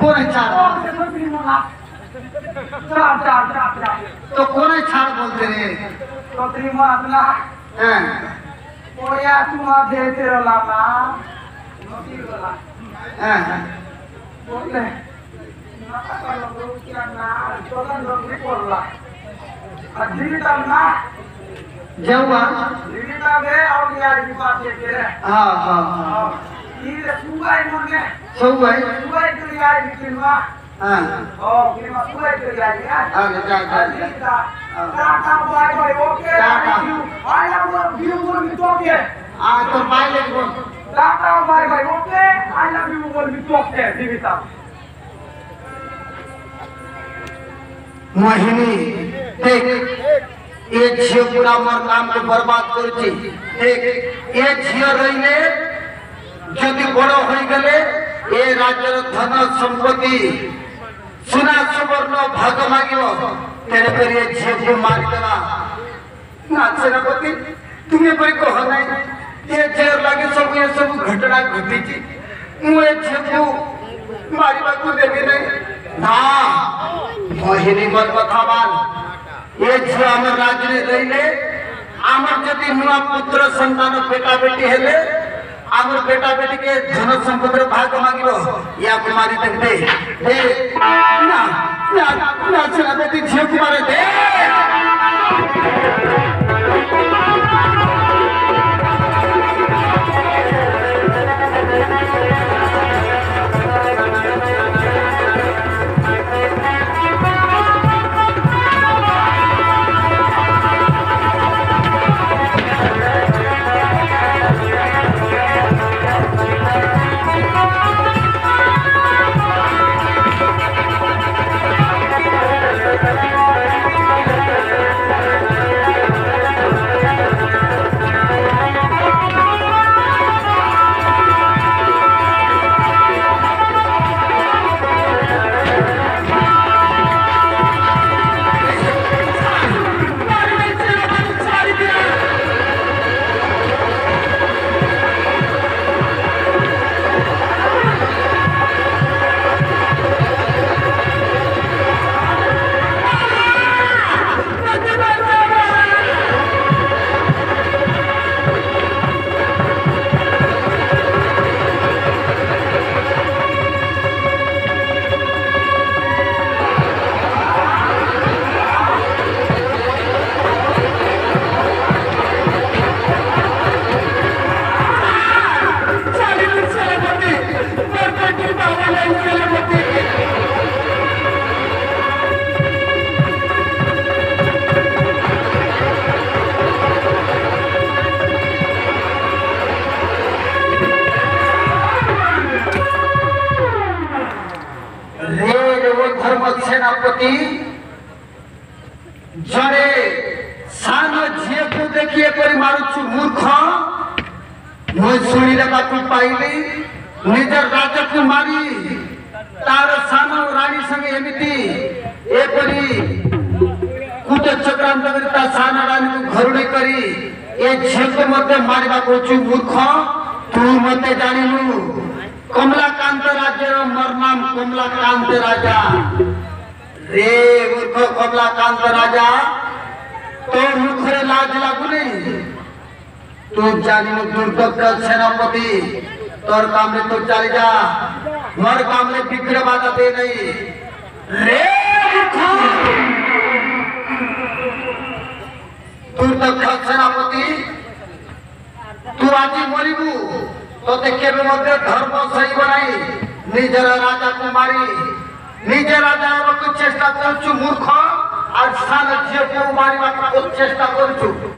कोने छाड़ तो कोने छाड़ बोलते रे हैं जौआ हाँ हाँ सौगाई हाँ तो बाय लेके बोल मोहिनी देख ये झियो पूरा मोर काम को बर्बाद करछि देख ये झियो रहिले जदि बड़ होई गले ए राज्यर धन संपत्ति सुना सुवर्ण भाग मांगिबो तेरे पर ये झियो को मार देला ना सेनापति तुम्हें पर कह नहीं ये झियो लागे सब ये सब घटना घटी छी मुए झियो को मारिबा को देबे नहीं ना मोहिनी मोर कथा मान ये झियो हमर राज्य रे रहिले हमर जति नुआ पुत्र संतान बेटा बेटी हेले हमर बेटा बेटी के धन संपत्ति भाग मांगिबो या कुमारी तक दे दे ना ना ना चला बेटी झियो कुमार दे सेनापति जड़े सान झील को देखिए पर मारुछु मूर्ख मुझ सुनी लगा तू पाइली निजर राजा को मारी तार सान रानी संगे एमिति एपरी कुट चक्रांत करी ता सान रानी को घरुणी करी ए झील को मते मारिबा कोछु मूर्ख तू मते जानिलु कमलाकांत राज्य मोर नाम कमलाकांत राजा रे मूर्ख कमलाकांत राजा तो मुखरे लाज लागु नहीं तू जानिनु दुर्दक्ष सेनापति तोर काम में तो चली जा मोर काम में बिगड़ बाधा दे नहीं रे दुर्दक्ष सेनापति तू आज मरिबू तो देखे मध्य धर्म सही बनाई निजर राजा को मारी निजे राजा को चेष्टा करूँ मूर्ख और सान झील को मारिबा को चेष्टा करूँ।